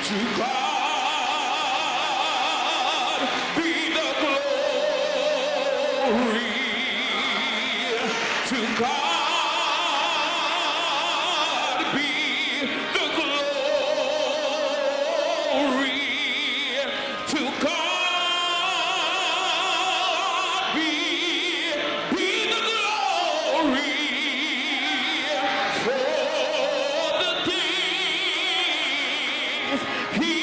To God be the glory. To God be the glory. To God be the glory for the things He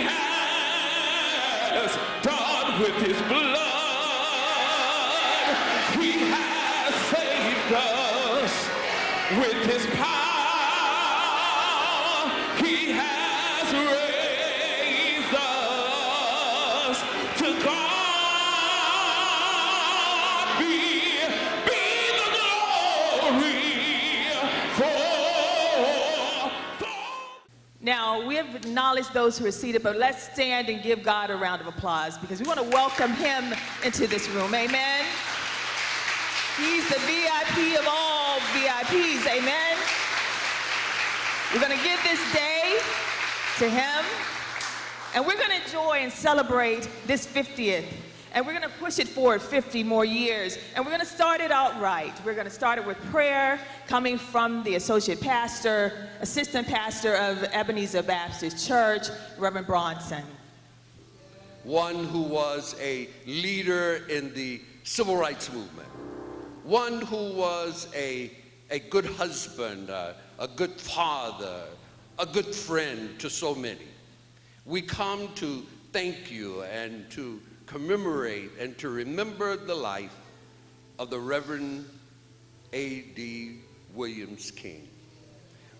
has done with His blood. He has saved us with His power. He has raised us. To God be the glory for. Now, we have acknowledged those who are seated, but let's stand and give God a round of applause because we want to welcome Him into this room. Amen. He's the VIP of all VIPs. Amen. We're going to give this day to Him, and we're going to enjoy and celebrate this 50th. And we're going to push it forward 50 more years. And we're going to start it out right. We're going to start it with prayer coming from the associate pastor, assistant pastor of Ebenezer Baptist Church, Reverend Bronson. One who was a leader in the civil rights movement. One who was a good husband, a good father, a good friend to so many. We come to thank you and to commemorate and to remember the life of the Reverend A D King.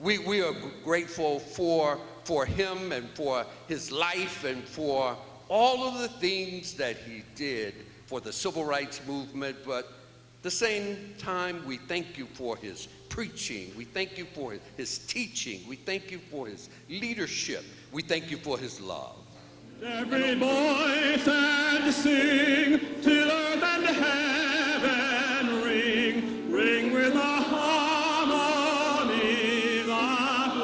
We are grateful for him and for his life and for all of the things that he did for the civil rights movement, but at the same time, we thank you for his preaching. We thank you for his teaching. We thank you for his leadership. We thank you for his love. Every voice and sing till earth and heaven ring, ring with the harmonies of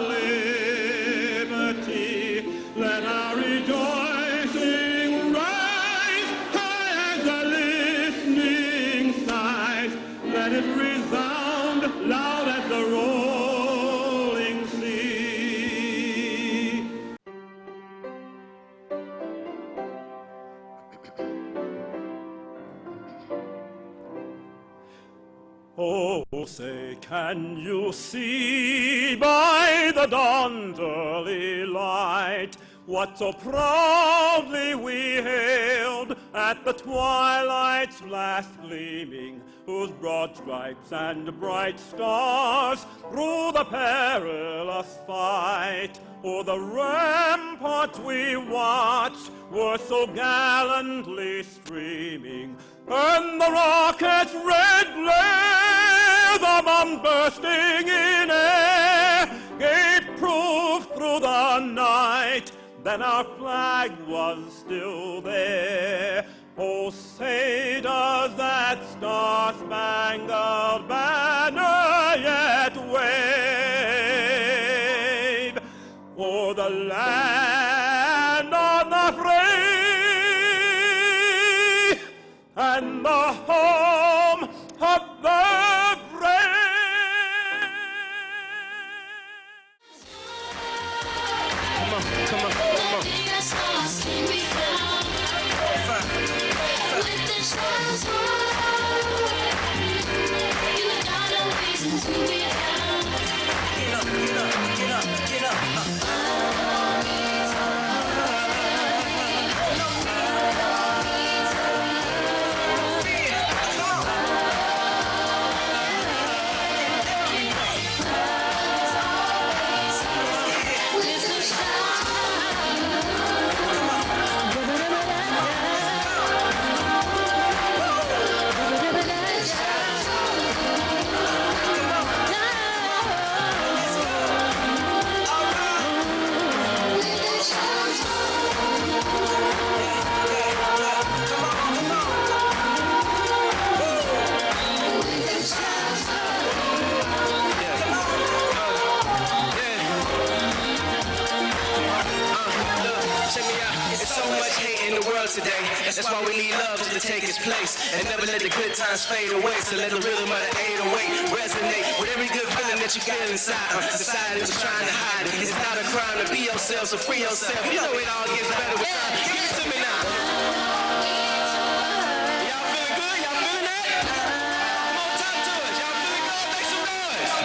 liberty. Let our rejoicing rise high as the listening skies. Let it resound loud as the rolling sea. Oh, say, can you see by the dawn's early light what so proudly we hailed at the twilight's last gleaming, whose broad stripes and bright stars through the perilous fight o'er the ramparts we watched were so gallantly streaming, and the rocket's red glare, the bomb bursting in air, gave proof through the night that our flag was still there. Oh, say does that star-spangled banner yet wave o'er the land of the free and the home of the brave? Come on, come on, come on. so much hate in the world today. That's why we need love just to take its place. And never let the good times fade away. So let the rhythm of the 808 resonate with every good feeling that you feel inside. Society is trying to hide it. It's not a crime to be yourself, so free yourself. You know it all gets better with time. Give it to me now. Y'all feeling good? Y'all feeling that? Come on, talk to us. Y'all feeling good? Make some noise.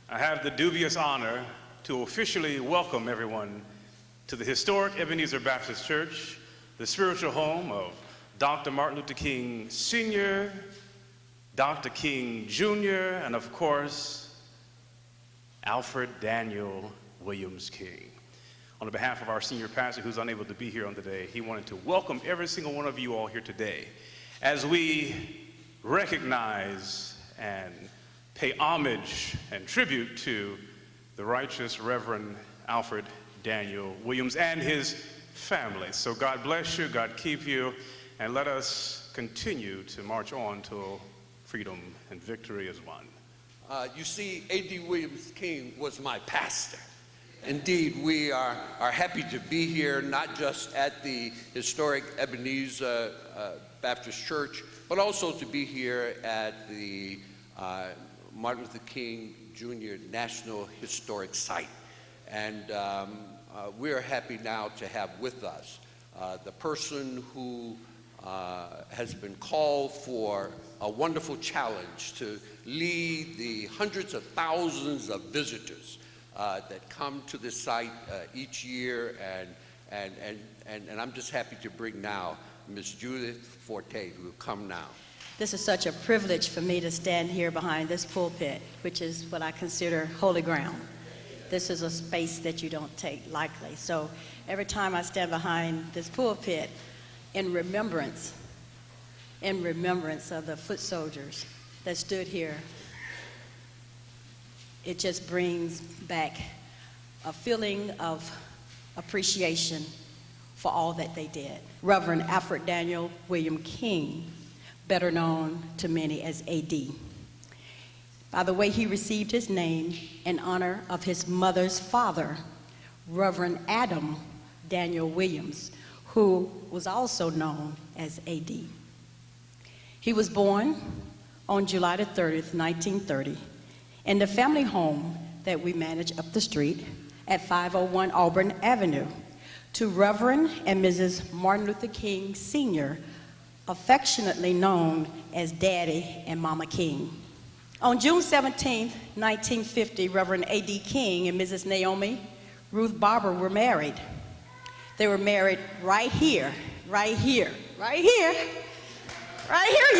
I have the dubious honor to officially welcome everyone to the historic Ebenezer Baptist Church, the spiritual home of Dr. Martin Luther King Sr., Dr. King Jr., and of course, Alfred Daniel Williams King. On behalf of our senior pastor who's unable to be here on today, he wanted to welcome every single one of you all here today as we recognize and pay homage and tribute to the righteous Reverend Alfred Daniel Williams and his family. So God bless you, God keep you, and let us continue to march on to freedom and victory as one. You see, A.D. Williams King was my pastor. Indeed, we are happy to be here, not just at the historic Ebenezer Baptist Church, but also to be here at the Martin Luther King Jr. National Historic Site. And we are happy now to have with us the person who has been called for a wonderful challenge to lead the hundreds of thousands of visitors that come to this site each year, and I'm just happy to bring now Ms. Judith Forte, who will come now. This is such a privilege for me to stand here behind this pulpit, which is what I consider holy ground. This is a space that you don't take lightly. So every time I stand behind this pulpit, in remembrance of the foot soldiers that stood here, it just brings back a feeling of appreciation for all that they did. Reverend Alfred Daniel William King, better known to many as A.D. By the way, he received his name in honor of his mother's father, Reverend Adam Daniel Williams, who was also known as A.D. He was born on July the 30th, 1930, in the family home that we manage up the street at 501 Auburn Avenue, to Reverend and Mrs. Martin Luther King Sr., affectionately known as Daddy and Mama King. On June 17, 1950, Reverend A.D. King and Mrs. Naomi Ruth Barber were married. They were married right here, you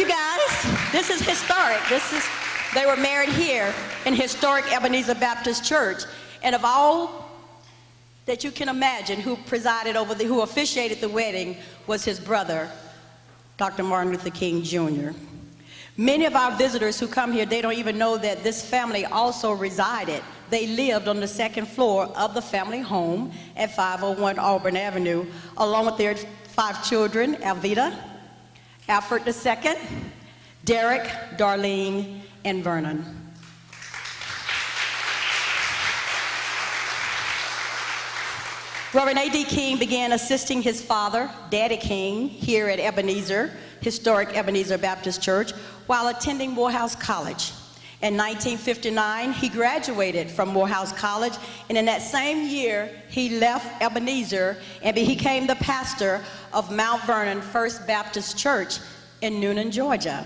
guys. This is historic. They were married here in historic Ebenezer Baptist Church. And of all that you can imagine, who who officiated the wedding was his brother, Dr. Martin Luther King Jr. Many of our visitors who come here, they don't even know that this family also resided. They lived on the second floor of the family home at 501 Auburn Avenue, along with their 5 children, Alvita, Alfred II, Derek, Darlene, and Vernon. Rev A D King began assisting his father, Daddy King, here at Ebenezer, historic Ebenezer Baptist Church, while attending Morehouse College. In 1959, he graduated from Morehouse College, and in that same year, he left Ebenezer and became the pastor of Mount Vernon First Baptist Church in Noonan, Georgia.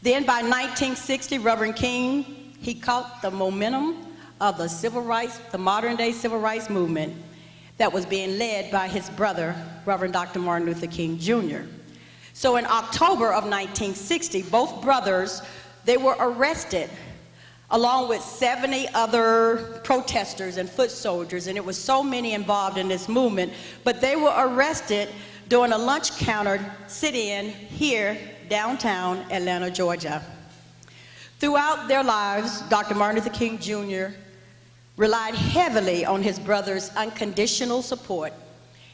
Then by 1960, Reverend King, he caught the momentum of the civil rights, the modern day civil rights movement that was being led by his brother, Reverend Dr. Martin Luther King Jr. So in October of 1960, both brothers, they were arrested along with 70 other protesters and foot soldiers, and it was so many involved in this movement, but they were arrested during a lunch counter sit-in here downtown Atlanta, Georgia. Throughout their lives, Dr. Martin Luther King Jr. relied heavily on his brother's unconditional support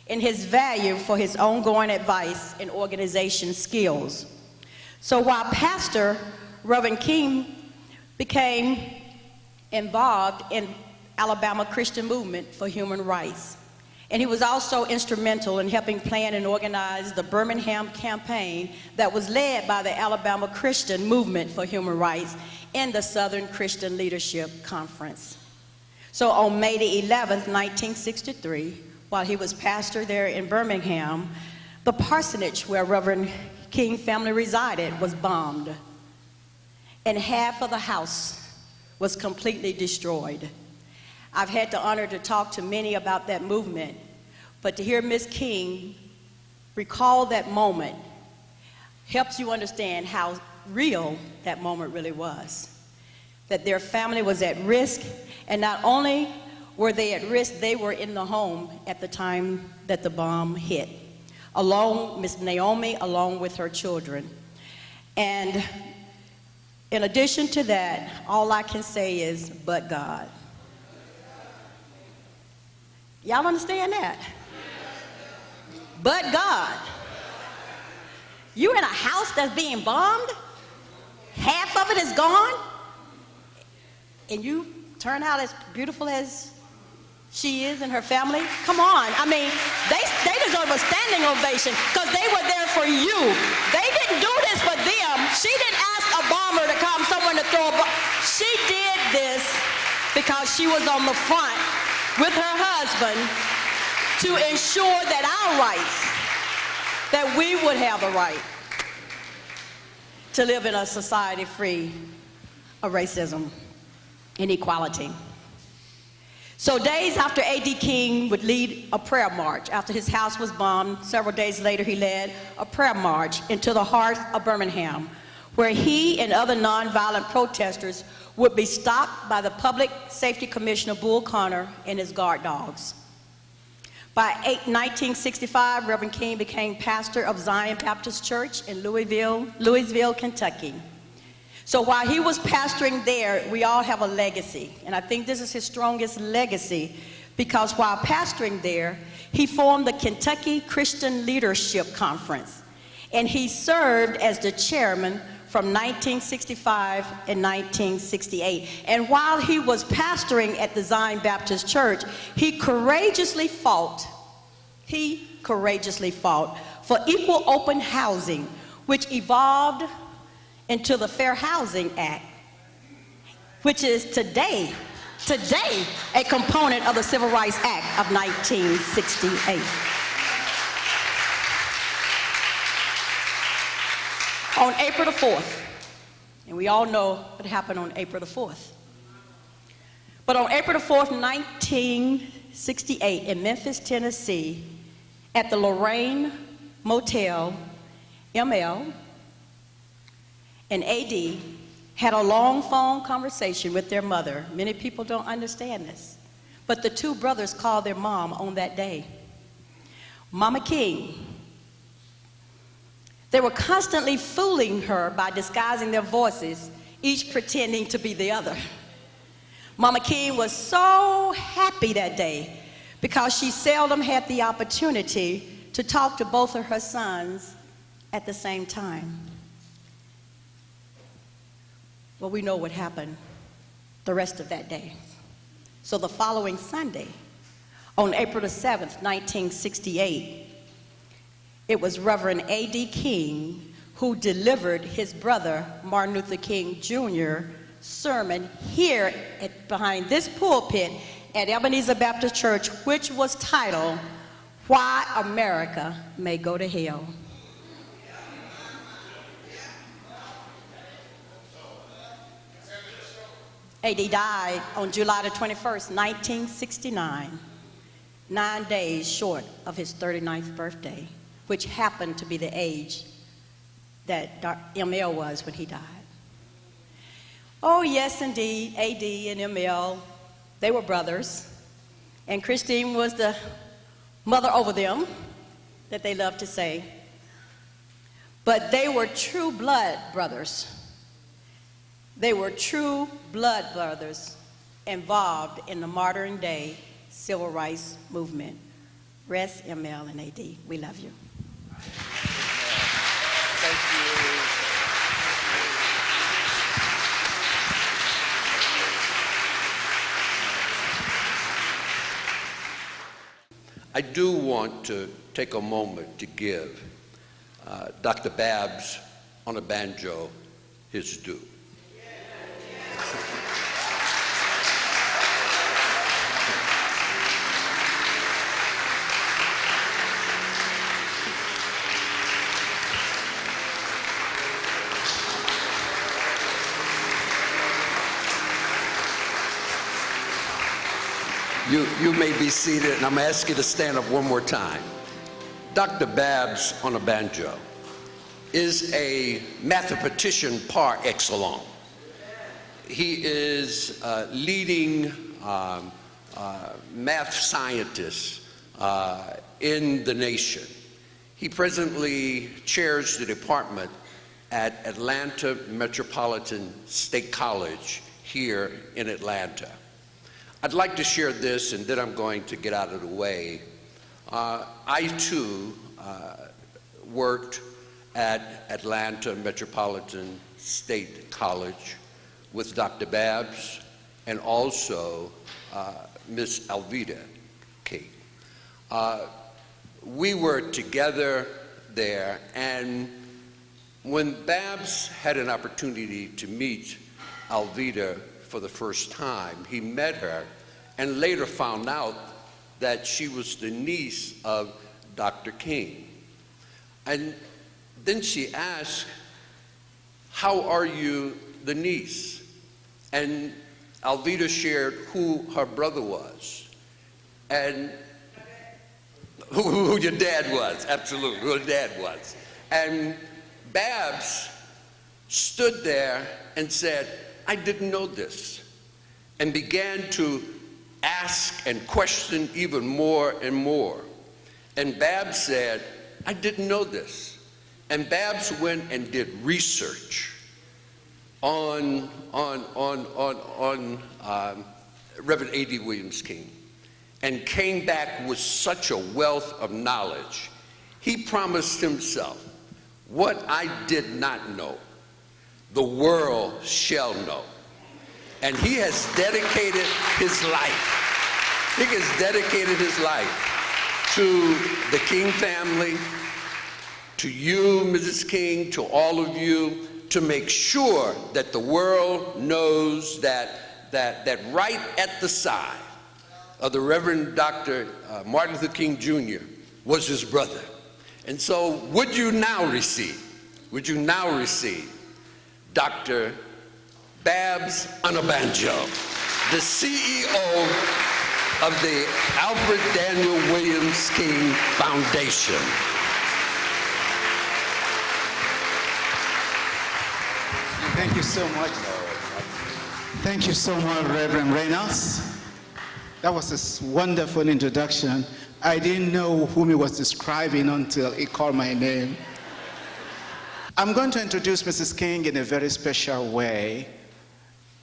and his value for his ongoing advice and organization skills. So while Pastor Reverend King became involved in Alabama Christian Movement for Human Rights, and he was also instrumental in helping plan and organize the Birmingham campaign that was led by the Alabama Christian Movement for Human Rights in the Southern Christian Leadership Conference. So on May the 11th, 1963, while he was pastor there in Birmingham, the parsonage where Reverend King family resided was bombed, and half of the house was completely destroyed. I've had the honor to talk to many about that movement, but to hear Miss King recall that moment helps you understand how real that moment really was. That their family was at risk, and not only were they at risk, they were in the home at the time that the bomb hit, along Miss Naomi, along with her children. And in addition to that, all I can say is, but God. Y'all understand that? But God. You're in a house that's being bombed, half of it is gone, and you turn out as beautiful as she is and her family. Come on. I mean, they deserve a standing ovation because they were there for you. They didn't do this for them. She didn't ask a bomber to come, someone to throw a bomb. She did this because she was on the front with her husband to ensure that our rights, that we would have a right to live in a society free of racism and equality. So days after A.D. King would lead a prayer march, after his house was bombed, several days later he led a prayer march into the heart of Birmingham, where he and other nonviolent protesters would be stopped by the Public Safety Commissioner Bull Connor and his guard dogs. By 1965, Reverend King became pastor of Zion Baptist Church in Louisville, Kentucky. So while he was pastoring there, we all have a legacy. And I think this is his strongest legacy because while pastoring there, he formed the Kentucky Christian Leadership Conference. And he served as the chairman from 1965 and 1968. And while he was pastoring at the Zion Baptist Church, he courageously fought for equal open housing, which evolved into the Fair Housing Act, which is today a component of the Civil Rights Act of 1968. On April the 4th, and we all know what happened on April the 4th, but on April the 4th, 1968, in Memphis, Tennessee, at the Lorraine Motel, ML, and AD had a long phone conversation with their mother. Many people don't understand this, but the two brothers called their mom on that day. Mama King. They were constantly fooling her by disguising their voices, each pretending to be the other. Mama King was so happy that day because she seldom had the opportunity to talk to both of her sons at the same time. Well, we know what happened the rest of that day. So the following Sunday, on April the 7th, 1968, it was Rev A D King who delivered his brother, Martin Luther King Jr., sermon here behind this pulpit at Ebenezer Baptist Church, which was titled, Why America May Go to Hell. A.D. died on July the 21st, 1969, 9 days short of his 39th birthday, which happened to be the age that ML was when he died. Oh, yes, indeed, A.D. and ML, they were brothers, and Christine was the mother over them, that they loved to say. But they were true blood brothers. They were true blood brothers involved in the modern day civil rights movement. Rest, ML and AD. We love you. Thank you. I do want to take a moment to give Dr. Babs Onabanjo his due. You may be seated, and I'm going to ask you to stand up one more time. Dr. Babs Onabanjo is a mathematician par excellence. He is a leading math scientist in the nation. He presently chairs the department at Atlanta Metropolitan State College here in Atlanta. I'd like to share this, and then I'm going to get out of the way. I too worked at Atlanta Metropolitan State College with Dr. Babs and also Miss Alveda King. We were together there, and when Babs had an opportunity to meet Alveda for the first time, he met her and later found out that she was the niece of Dr. King. And then she asked, "How are you the niece?" And Alveda shared who her brother was and who your dad was, absolutely, who her dad was. And Babs stood there and said, "I didn't know this," and began to ask and question even more and more. And Babs said, "I didn't know this." And Babs went and did research on Reverend A.D. Williams King and came back with such a wealth of knowledge. He promised himself, "What I did not know, the world shall know." And he has dedicated his life. He has dedicated his life to the King family, to you, Mrs. King, to all of you, to make sure that the world knows that right at the side of the Reverend Dr. Martin Luther King Jr. was his brother. And so would you now receive Dr. Babs Onabanjo, the CEO of the Alfred Daniel Williams King Foundation. Thank you. you so much. Thank you so much, Reverend Reynolds. That was a wonderful introduction. I didn't know whom he was describing until he called my name. I'm going to introduce Mrs. King in a very special way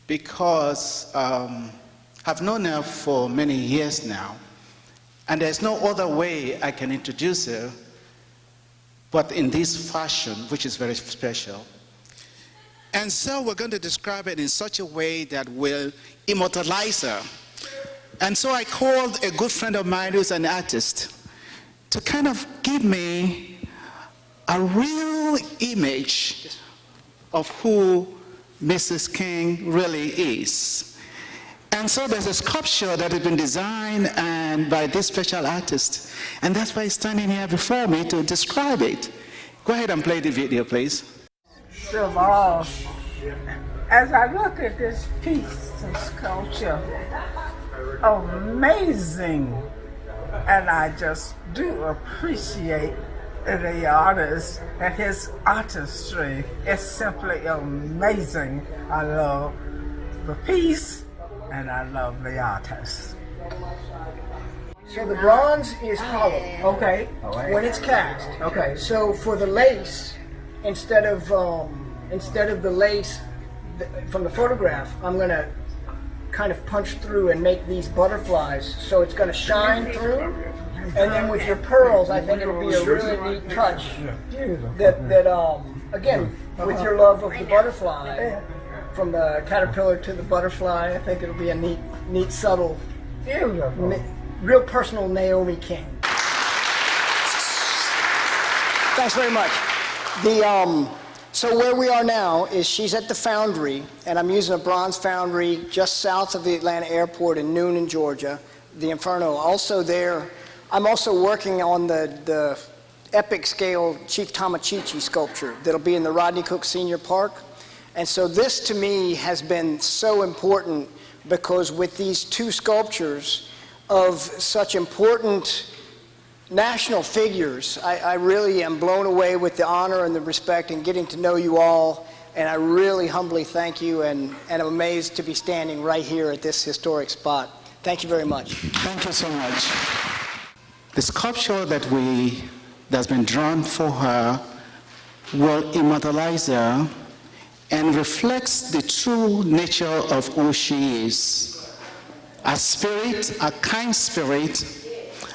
because I've known her for many years now, and there's no other way I can introduce her but in this fashion, which is very special. And so we're going to describe it in such a way that will immortalize her. And so I called a good friend of mine who's an artist to kind of give me a real image of who Mrs. King really is. And so there's a sculpture that has been designed and by this special artist. And that's why he's standing here before me to describe it. Go ahead and play the video, please. So, as I look at this piece of sculpture, amazing, and I just do appreciate the artist and his artistry. It's simply amazing. I love the piece and I love the artist. So the bronze is hollow. Okay. When it's cast. Okay. So for the lace, instead of the lace from the photograph, I'm gonna kind of punch through and make these butterflies. So it's gonna shine through, and then with your pearls, I think it'll be a really neat touch. That again, with your love of the butterfly, from the caterpillar to the butterfly, I think it'll be a neat, subtle, real personal Naomi King. Thanks very much. So where we are now is she's at the foundry, and I'm using a bronze foundry just south of the Atlanta airport in Noonan, Georgia, the Inferno. Also there, I'm also working on the epic scale Chief Tamachichi sculpture that'll be in the Rodney Cook Senior Park. And so this to me has been so important because with these two sculptures of such important national figures, I really am blown away with the honor and the respect and getting to know you all, and I really humbly thank you, and I'm amazed to be standing right here at this historic spot. Thank you very much. Thank you so much. The sculpture that's been drawn for her will immortalize her and reflects the true nature of who she is. A spirit, a kind spirit,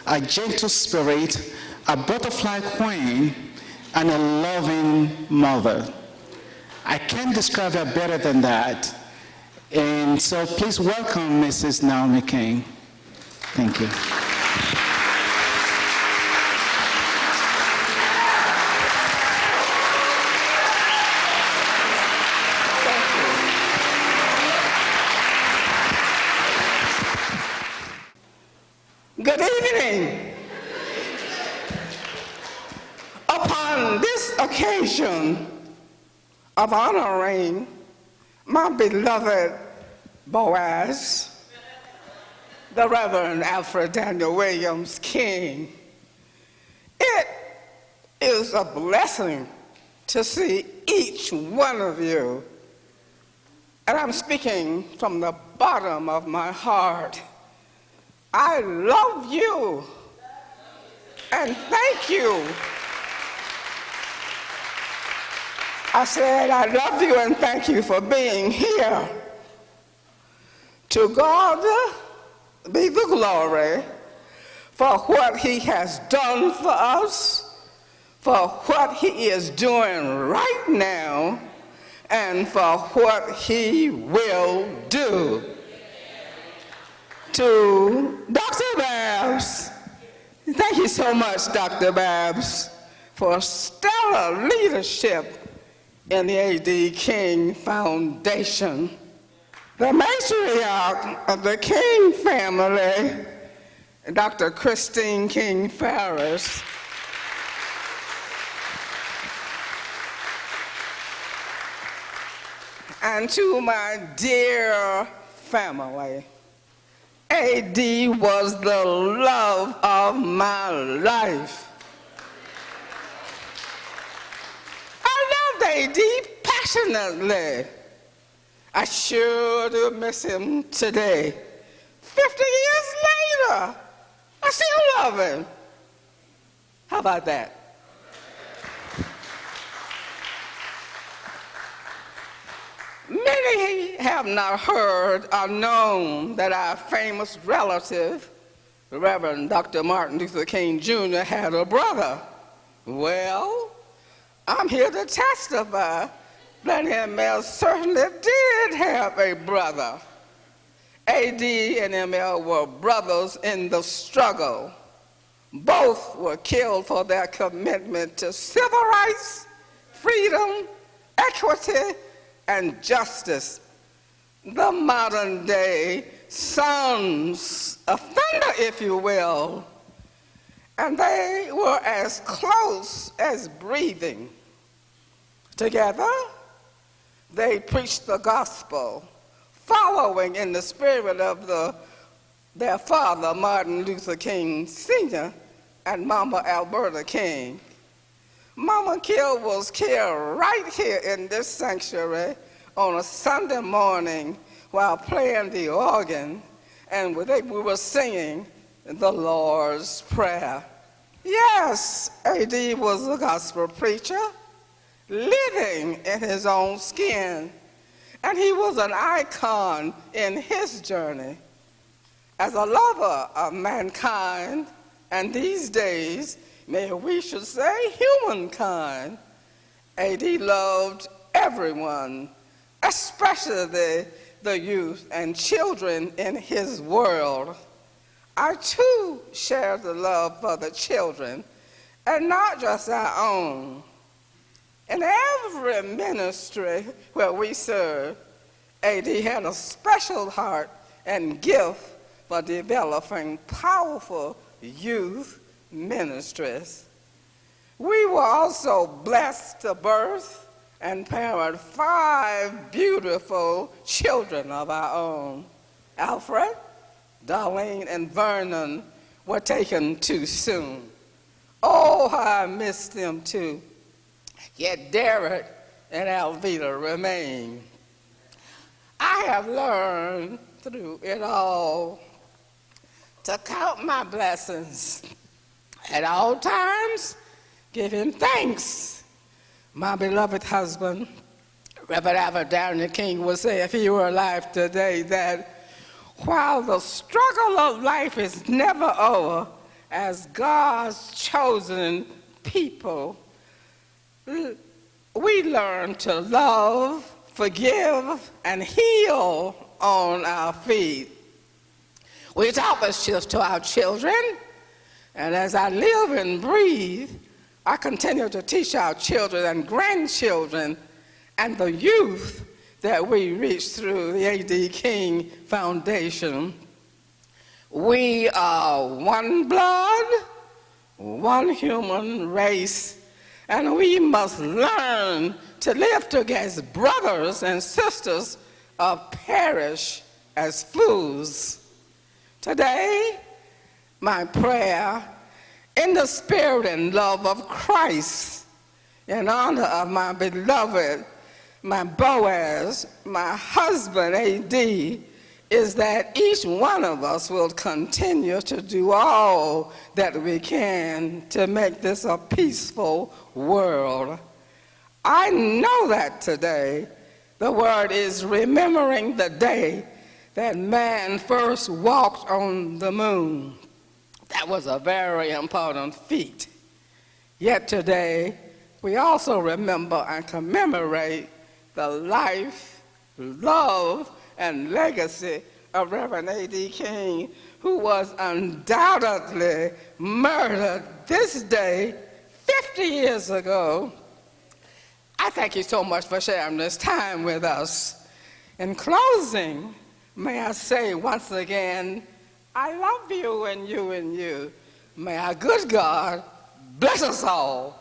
a gentle spirit, a butterfly queen, and a loving mother. I can't describe her better than that. And so please welcome Mrs. Naomi King. Thank you. Good evening. Upon this occasion of honoring my beloved Boaz, the Reverend Alfred Daniel Williams King, it is a blessing to see each one of you. And I'm speaking from the bottom of my heart. I love you, and thank you. I said, I love you and thank you for being here. To God be the glory for what he has done for us, for what he is doing right now, and for what he will do. To Dr. Babs, thank you so much, Dr. Babs, for stellar leadership in the A.D. King Foundation. The matriarch of the King family, Dr. Christine King Ferris, and to my dear family. A.D. was the love of my life. I loved A.D. passionately. I sure do miss him today. 50 years later, I still love him. How about that? Many have not heard or known that our famous relative, the Reverend Dr. Martin Luther King Jr., had a brother. Well, I'm here to testify that ML certainly did have a brother. AD and ML were brothers in the struggle. Both were killed for their commitment to civil rights, freedom, equity, and justice. The modern day sons of thunder, if you will, and they were as close as breathing. Together, they preached the gospel, following in the spirit of their father, Martin Luther King Sr., and Mama Alberta King. Mama King was killed right here in this sanctuary on a Sunday morning while playing the organ, and we were singing the Lord's Prayer. Yes, AD was a gospel preacher, living in his own skin, and he was an icon in his journey. As a lover of mankind, and these days, maybe we should say humankind, AD loved everyone, especially the youth and children in his world. I too share the love for the children, and not just our own. In every ministry where we serve, AD had a special heart and gift for developing powerful youth ministries. We were also blessed to birth and parent 5 beautiful children of our own. Alfred, Darlene, and Vernon were taken too soon. Oh, how I missed them too. Yet Derek and Alvita remain. I have learned through it all to count my blessings at all times, giving thanks. My beloved husband, Rev A D King, would say if he were alive today that while the struggle of life is never over, as God's chosen people, we learn to love, forgive, and heal on our feet. We taught this to our children, and as I live and breathe, I continue to teach our children and grandchildren and the youth that we reach through the A.D. King Foundation. We are one blood, one human race, and we must learn to live together as brothers and sisters or perish as fools. Today, my prayer, in the spirit and love of Christ, in honor of my beloved, my Boaz, my husband, A.D., is that each one of us will continue to do all that we can to make this a peaceful world. I know that today the word is remembering the day that man first walked on the moon. That was a very important feat. Yet today, we also remember and commemorate the life, love, and legacy of Reverend A.D. King, who was undoubtedly murdered this day 50 years ago. I thank you so much for sharing this time with us. In closing, may I say once again, I love you and you and you. May our good God bless us all.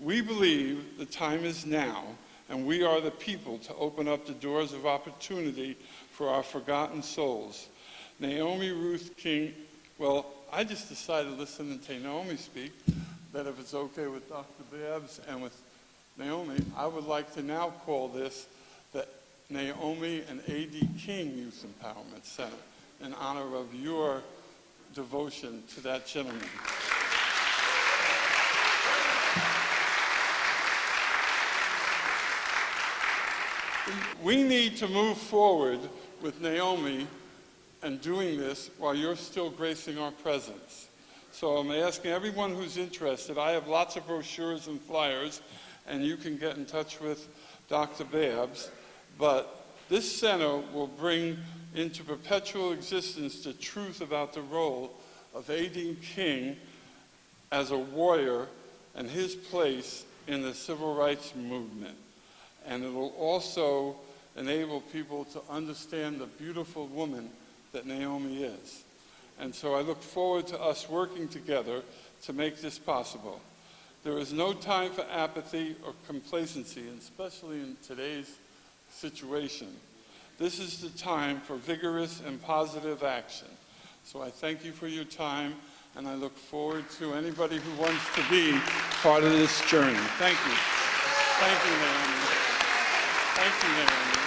We believe the time is now, and we are the people to open up the doors of opportunity for our forgotten souls. Naomi Ruth King, well, I just decided, listening to Naomi speak, that if it's okay with Dr. Babbs and with Naomi, I would like to now call this the Naomi and A.D. King Youth Empowerment Center in honor of your devotion to that gentleman. We need to move forward with Naomi and doing this while you're still gracing our presence. So I'm asking everyone who's interested, I have lots of brochures and flyers, and you can get in touch with Dr. Babbs, but this center will bring into perpetual existence the truth about the role of A.D. King as a warrior and his place in the civil rights movement. And it will also enable people to understand the beautiful woman that Naomi is. And so I look forward to us working together to make this possible. There is no time for apathy or complacency, and especially in today's situation. This is the time for vigorous and positive action. So I thank you for your time, and I look forward to anybody who wants to be part of this journey. Thank you. Thank you, Naomi. Thank you, Naomi.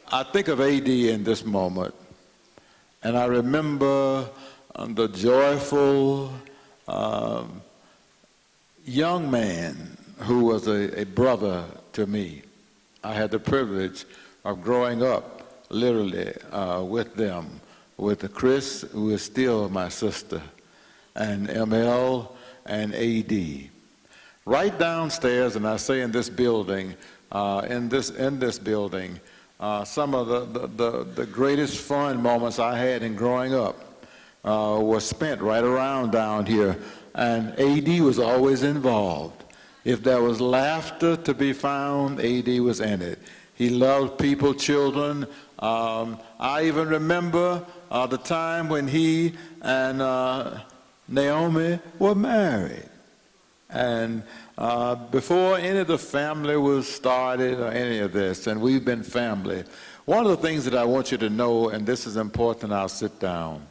I think of A.D. in this moment, and I remember the joyful young man who was a brother to me. I had the privilege of growing up literally with them, with Chris, who is still my sister, and ML and A.D. Right downstairs, and I say in this building, in this building, some of the greatest fun moments I had in growing up were spent right around down here, and A.D. was always involved. If there was laughter to be found, A.D. was in it. He loved people, children. I even remember the time when he and Naomi were married. And before any of the family was started or any of this, and we've been family, one of the things that I want you to know, and this is important, I'll sit down.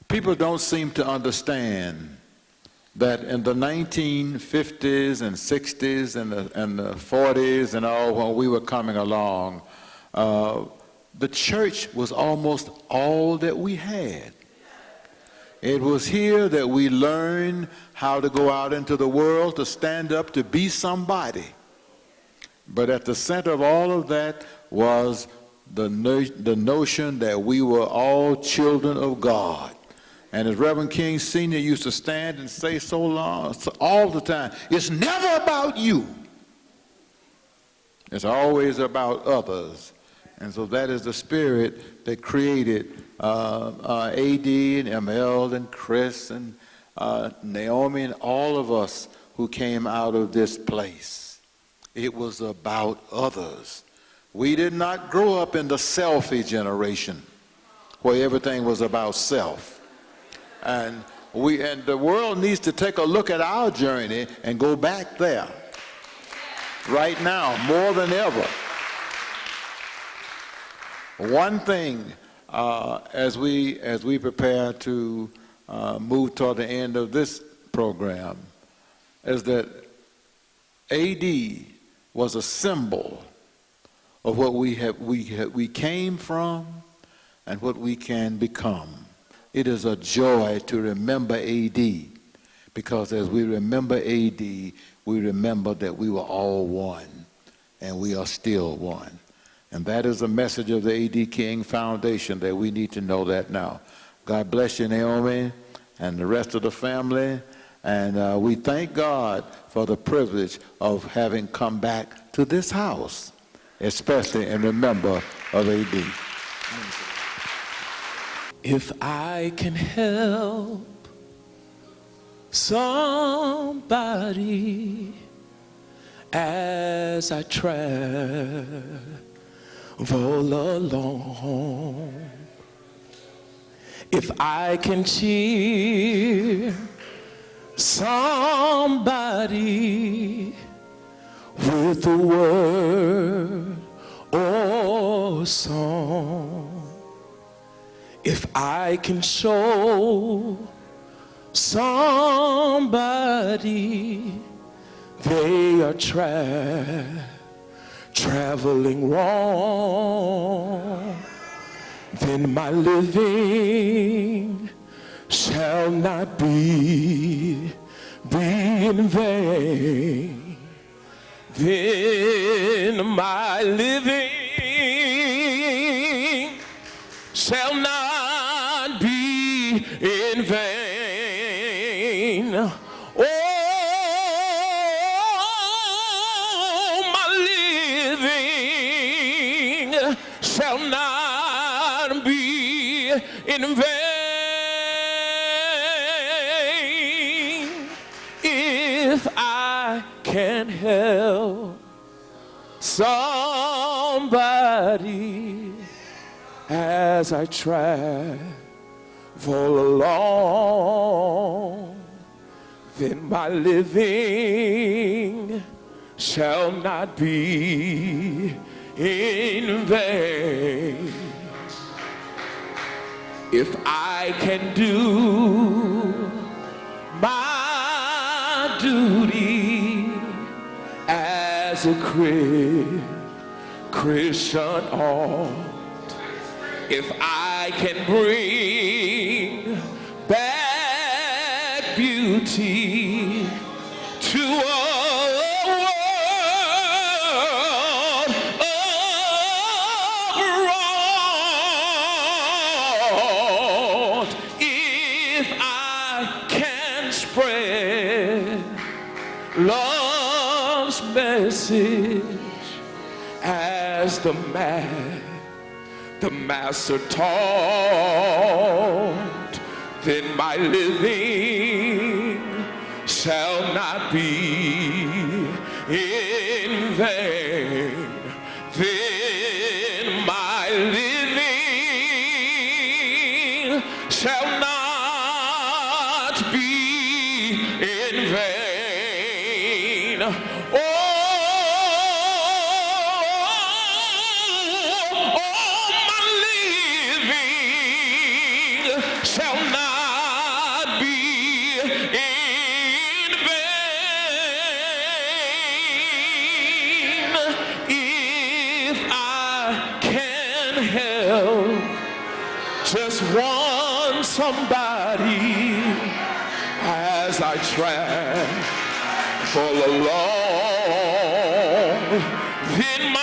People don't seem to understand that in the 1950s and 60s and the 40s and all, when we were coming along, the church was almost all that we had. It was here that we learned how to go out into the world, to stand up, to be somebody. But at the center of all of that was the notion that we were all children of God. And as Reverend King Sr. used to stand and say all the time, it's never about you. It's always about others. And so that is the spirit that created A.D. and ML and Chris and Naomi and all of us who came out of this place. It was about others. We did not grow up in the selfie generation where everything was about self. And the world needs to take a look at our journey and go back there right now more than ever. One thing as we prepare to move toward the end of this program is that A.D. was a symbol of what we came from and what we can become. It is a joy to remember A.D. because as we remember A.D., we remember that we were all one and we are still one. And that is the message of the A.D. King Foundation, that we need to know that now. God bless you, Naomi, and the rest of the family. And we thank God for the privilege of having come back to this house, especially in remembrance of A.D. If I can help somebody as I travel along, If I can cheer somebody with a word or song, if I can show somebody they are traveling wrong, then my living shall not be in vain. Then my living shall not be in vain. Oh, my living shall not be in vain. If I can help somebody as I travel along, then my living shall not be in vain. If I can do my duty as a Christian ought, if I can bring back beauty to a world abroad, if I can spread love's message as the master taught, then my living shall not be in vain. Then my living shall not be in vain. Shall not be in vain. If I can help just one somebody as I travel along, then my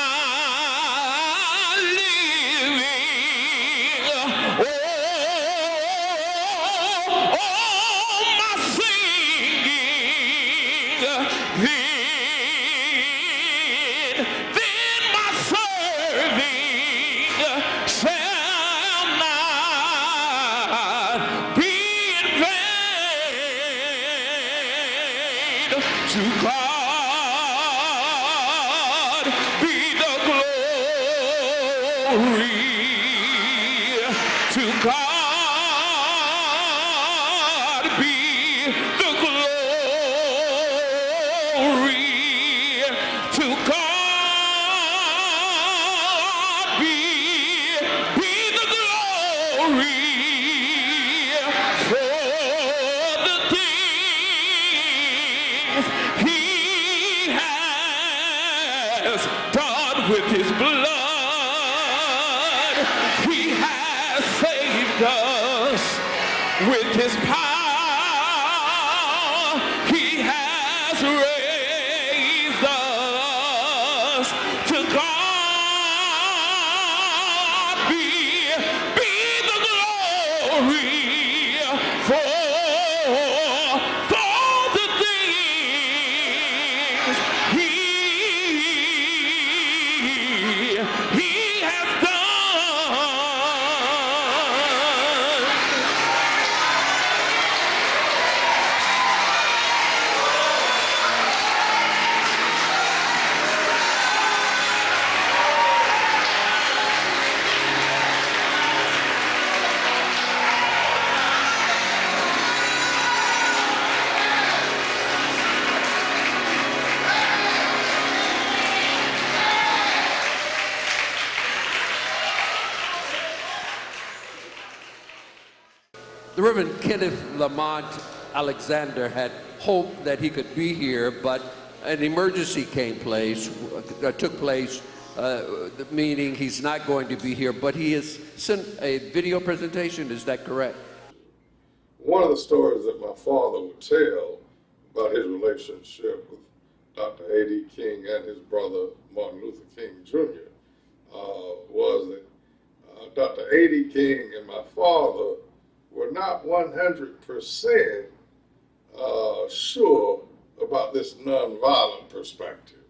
to God be the glory. To God be the glory. To God be the glory for the things He has done with His blood. He has saved us with His power. He has raised us. To God be the glory for the things He has done. The Reverend Kenneth Lamont Alexander had hoped that he could be here, but an emergency took place, meaning he's not going to be here, but he has sent a video presentation. Is that correct? One of the stories that my father would tell about his relationship with Dr. A. D. King and his brother Martin Luther King Jr. Was that Dr. A. D. King and my father were not 100% sure about this nonviolent perspective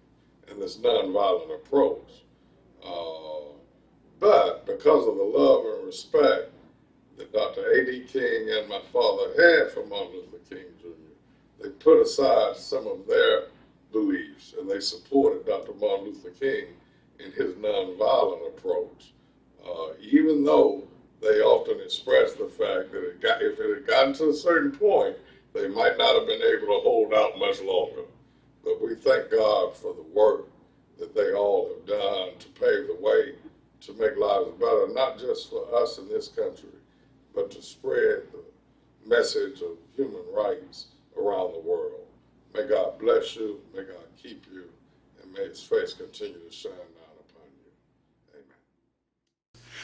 and this nonviolent approach. But because of the love and respect that Dr. A. D. King and my father had for Martin Luther King Jr., they put aside some of their beliefs and they supported Dr. Martin Luther King in his nonviolent approach, even though they often express the fact that if it had gotten to a certain point, they might not have been able to hold out much longer. But we thank God for the work that they all have done to pave the way to make lives better, not just for us in this country, but to spread the message of human rights around the world. May God bless you, may God keep you, and may his face continue to shine down upon you. Amen.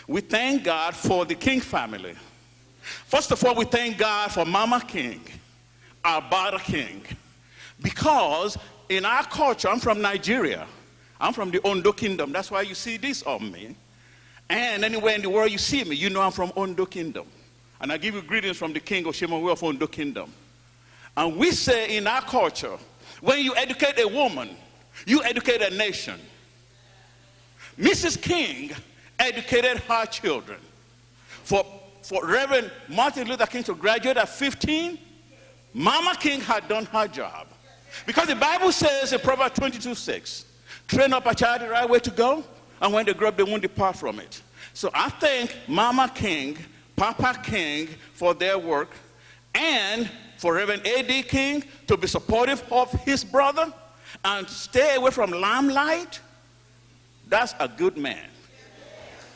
We thank God for the King family. First of all, we thank God for Mama King, our Bada King, because in our culture, I'm from Nigeria. I'm from the Ondo Kingdom. That's why you see this on me. And anywhere in the world you see me, you know I'm from Ondo Kingdom. And I give you greetings from the King of Shemawe of Ondo Kingdom. And we say in our culture, when you educate a woman, you educate a nation. Mrs. King educated her children. For Reverend Martin Luther King to graduate at 15, Mama King had done her job. Because the Bible says in Proverbs 22:6, train up a child the right way to go, and when they grow up, they won't depart from it. So I thank Mama King, Papa King for their work, and for Reverend A. D. King to be supportive of his brother and stay away from limelight. That's a good man.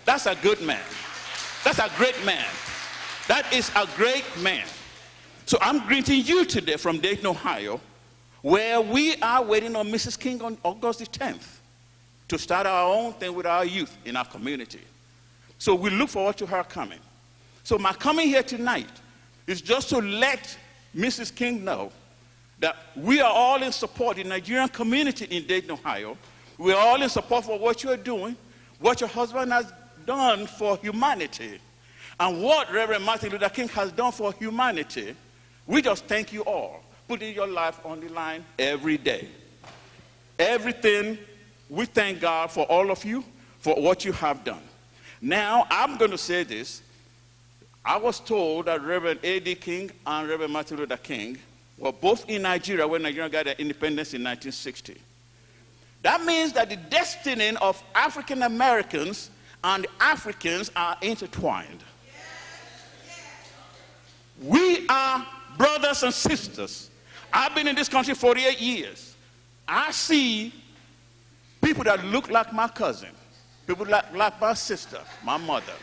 That's a good man. That's a great man. That is a great man. So I'm greeting you today from Dayton, Ohio, where we are waiting on Mrs. King on August the 10th to start our own thing with our youth in our community. So we look forward to her coming. So my coming here tonight is just to let Mrs. King know that we are all in support, the Nigerian community in Dayton, Ohio. We are all in support for what you are doing, what your husband has done for humanity, and what Reverend Martin Luther King has done for humanity. We just thank you all, putting your life on the line every day. Everything, we thank God for all of you, for what you have done. Now, I'm going to say this. I was told that Reverend A. D. King and Reverend Martin Luther King were both in Nigeria when Nigeria got their independence in 1960. That means that the destiny of African Americans and the Africans are intertwined. We are brothers and sisters. I've been in this country 48 years. I see people that look like my cousin, people like my sister, my mother.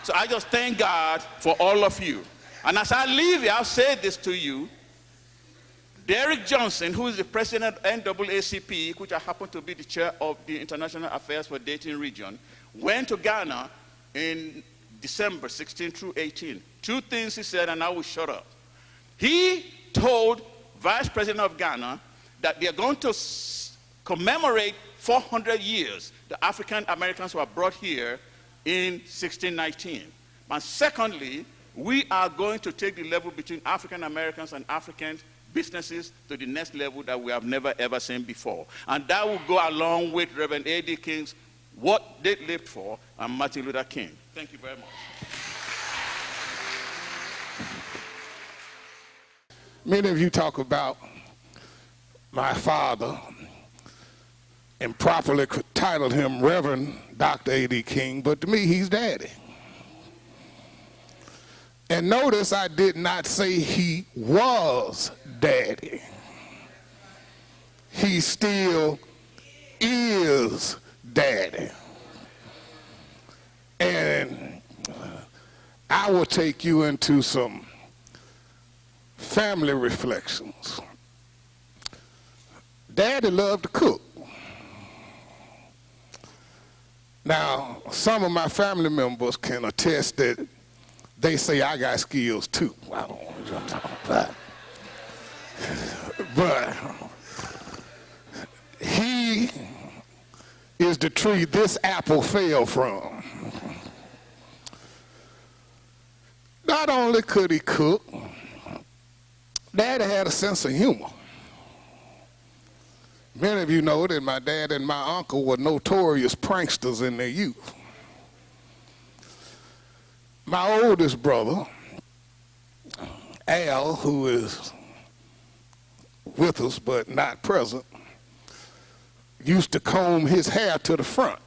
So I just thank God for all of you. And as I leave here, I'll say this to you. Derek Johnson, who is the president of NAACP, which I happen to be the chair of the International Affairs for Dayton region, went to Ghana in December 16 through 18. Two things he said, and I will shut up. He told Vice President of Ghana that they're going to commemorate 400 years the African Americans were brought here in 1619. And secondly, we are going to take the level between African Americans and African businesses to the next level that we have never ever seen before. And that will go along with Reverend A. D. King's what they lived for and Martin Luther King. Thank you very much. Many of you talk about my father and properly titled him Reverend Dr. A. D. King, but to me, he's daddy. And notice I did not say he was daddy. He still is daddy. And I will take you into some family reflections. Daddy loved to cook. Now, some of my family members can attest that they say I got skills too. I don't know what I'm talking about. But he is the tree this apple fell from. Not only could he cook, Daddy had a sense of humor. Many of you know that my dad and my uncle were notorious pranksters in their youth. My oldest brother, Al, who is with us but not present, used to comb his hair to the front.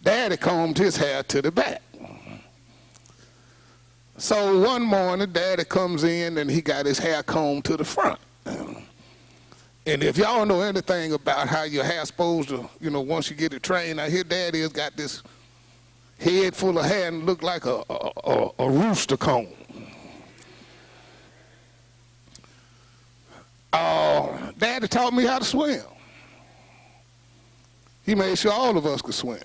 Daddy combed his hair to the back. So one morning, Daddy comes in and he got his hair combed to the front. And if y'all know anything about how your hair's supposed to, once you get it trained, I hear Daddy has got this head full of hair and look like a rooster comb. Daddy taught me how to swim. He made sure all of us could swim.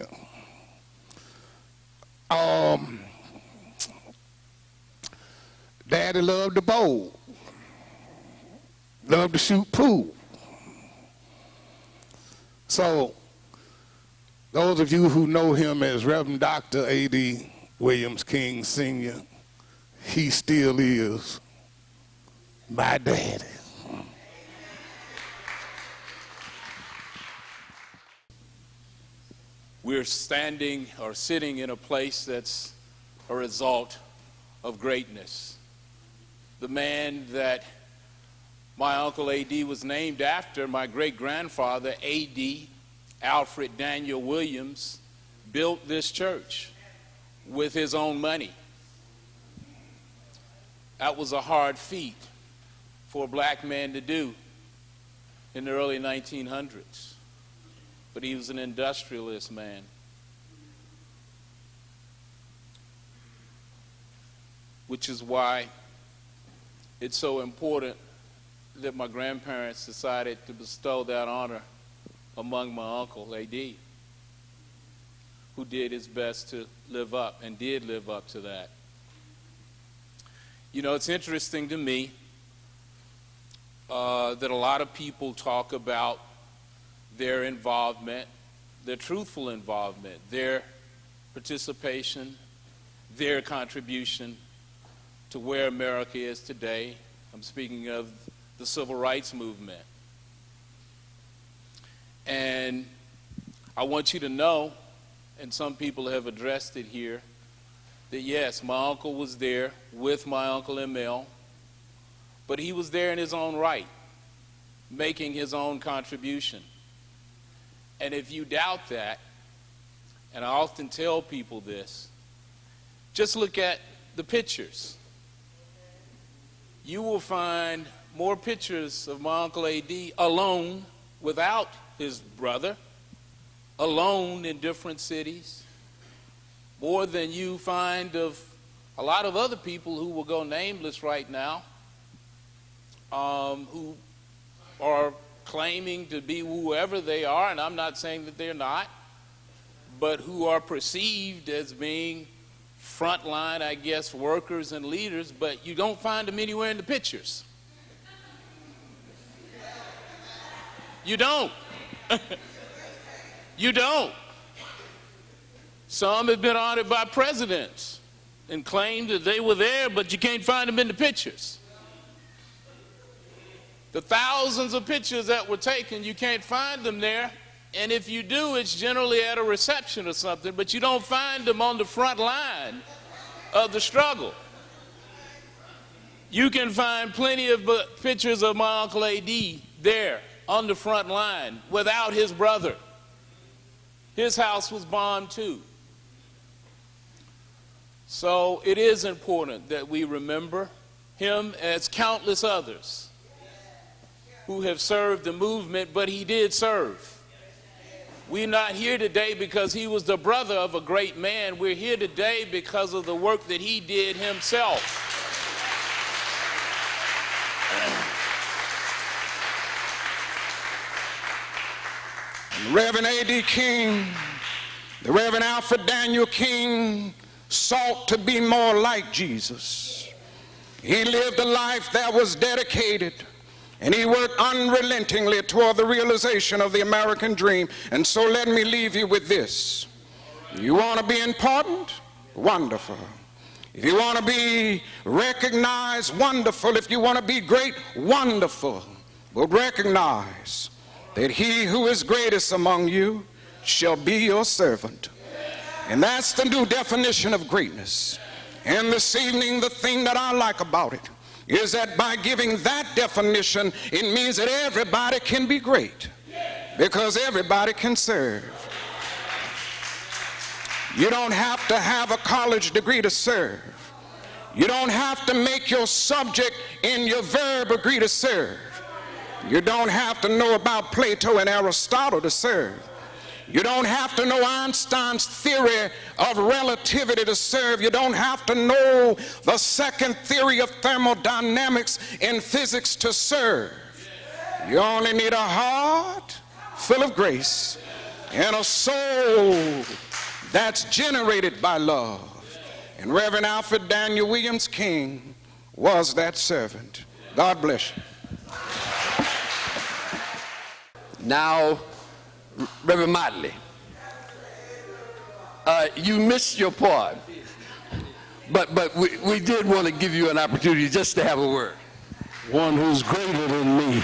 Daddy loved to bowl, loved to shoot pool. So, those of you who know him as Reverend Dr. A.D. Williams King Sr., he still is my daddy. We're standing or sitting in a place that's a result of greatness. The man that my Uncle A.D. was named after, my great-grandfather, A.D. Alfred Daniel Williams, built this church with his own money. That was a hard feat for a black man to do in the early 1900s. But he was an industrialist man. Which is why it's so important that my grandparents decided to bestow that honor among my uncle, A.D., who did his best to live up and did live up to that. It's interesting to me that a lot of people talk about their involvement, their truthful involvement, their participation, their contribution to where America is today. I'm speaking of the civil rights movement. And I want you to know, and some people have addressed it here, that yes, my uncle was there with my Uncle Emil, but he was there in his own right, making his own contribution. And if you doubt that, and I often tell people this, just look at the pictures. You will find more pictures of my Uncle A.D. alone, without his brother, alone in different cities, more than you find of a lot of other people who will go nameless right now, who are claiming to be whoever they are, and I'm not saying that they're not, but who are perceived as being frontline, I guess, workers and leaders, but you don't find them anywhere in the pictures. You don't. You don't. Some have been honored by presidents and claimed that they were there, but you can't find them in the pictures. The thousands of pictures that were taken, you can't find them there. And if you do, it's generally at a reception or something, but you don't find them on the front line of the struggle. You can find plenty of pictures of my Uncle A.D. there on the front line without his brother. His house was bombed too. So it is important that we remember him as countless others who have served the movement, but he did serve. We're not here today because he was the brother of a great man. We're here today because of the work that he did himself. Reverend A D King, the Reverend Alfred Daniel King sought to be more like Jesus. He lived a life that was dedicated, and he worked unrelentingly toward the realization of the American dream. And so let me leave you with this. You want to be important? Wonderful. If you want to be recognized, wonderful. If you want to be great, wonderful. But recognize that he who is greatest among you shall be your servant. And that's the new definition of greatness. And this evening, the thing that I like about it is that by giving that definition, it means that everybody can be great, because everybody can serve. You don't have to have a college degree to serve. You don't have to make your subject in your verb agree to serve. You don't have to know about Plato and Aristotle to serve. You don't have to know Einstein's theory of relativity to serve. You don't have to know the second theory of thermodynamics in physics to serve. You only need a heart full of grace and a soul that's generated by love. And Reverend Alfred Daniel Williams King was that servant. God bless you. Now, Reverend Motley, you missed your part, but we did want to give you an opportunity just to have a word. One who's greater than me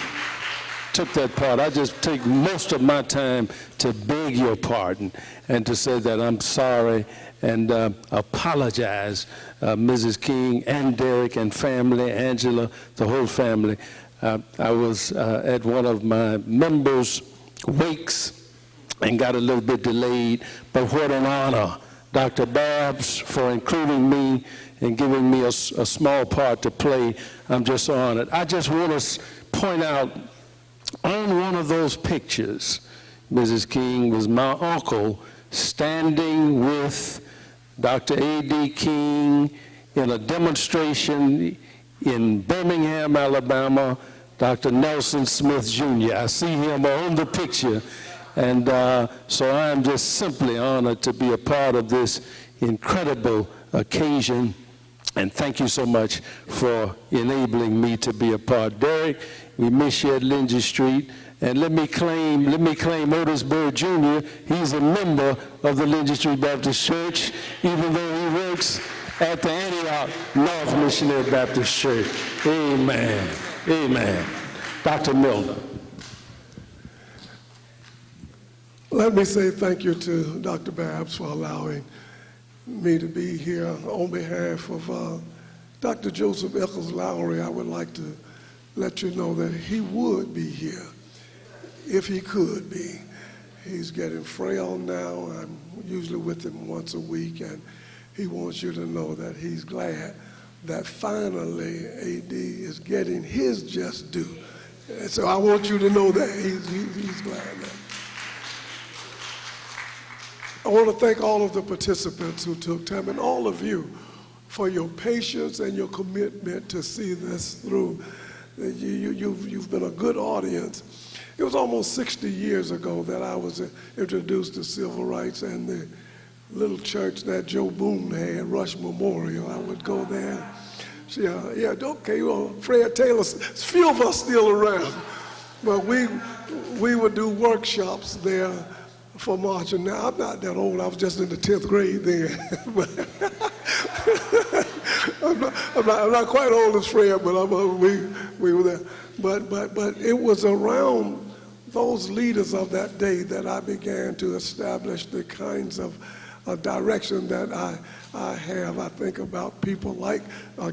took that part. I just take most of my time to beg your pardon and to say that I'm sorry and apologize, Mrs. King and Derek and family, Angela, the whole family. I was at one of my members' wakes and got a little bit delayed, but what an honor, Dr. Babs, for including me and giving me a small part to play. I'm just honored. I just want to point out, on one of those pictures, Mrs. King, was my uncle standing with Dr. A.D. King in a demonstration in Birmingham, Alabama, Dr. Nelson Smith Jr. I see him on the picture, and so I am just simply honored to be a part of this incredible occasion, and thank you so much for enabling me to be a part. Derek, we miss you at Lindsay Street, and let me claim Otis Bird Jr. He's a member of the Lindsay Street Baptist Church, even though he works at the Antioch North Missionary Baptist Church. Amen. Amen. Dr. Milner. Let me say thank you to Dr. Babs for allowing me to be here. On behalf of Dr. Joseph Eccles Lowry, I would like to let you know that he would be here if he could be. He's getting frail now. I'm usually with him once a week, and he wants you to know that he's glad that finally AD is getting his just due. And so I want you to know that he's glad that. I want to thank all of the participants who took time, and all of you for your patience and your commitment to see this through. You've been a good audience. It was almost 60 years ago that I was introduced to civil rights and the little church that Joe Boone had, Rush Memorial. I would go there. Yeah, okay, well, Fred Taylor, few of us still around, but we would do workshops there for marching. Now, I'm not that old. I was just in the 10th grade then. I'm not quite old as Fred, but we were there. But it was around those leaders of that day that I began to establish the kinds of direction that I have. I think about people like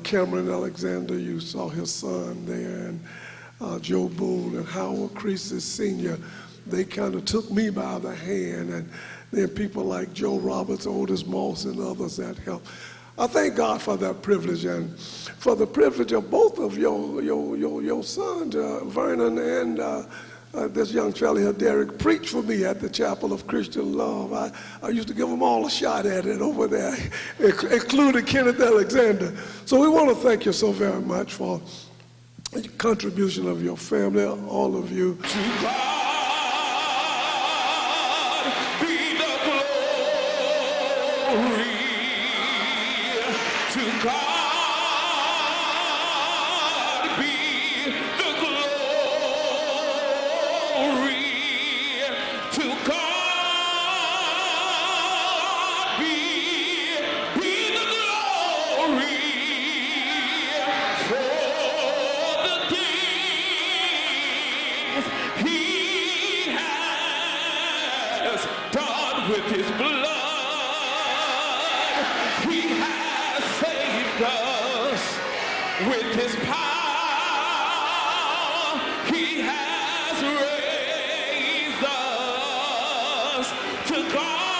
Cameron Alexander. You saw his son there, and Joe Boone and Howard Creasy Sr. They kind of took me by the hand, and then people like Joe Roberts, Otis Moss, and others that helped. I thank God for that privilege and for the privilege of both of your sons, Vernon and this young fellow here, Derek, preached for me at the Chapel of Christian Love. I used to give them all a shot at it over there, including Kenneth Alexander. So we want to thank you so very much for the contribution of your family, all of you. To God be the glory. To God be the glory. To God be the glory for the things He has done with His blood. He has saved us with His power. He has raised us to God.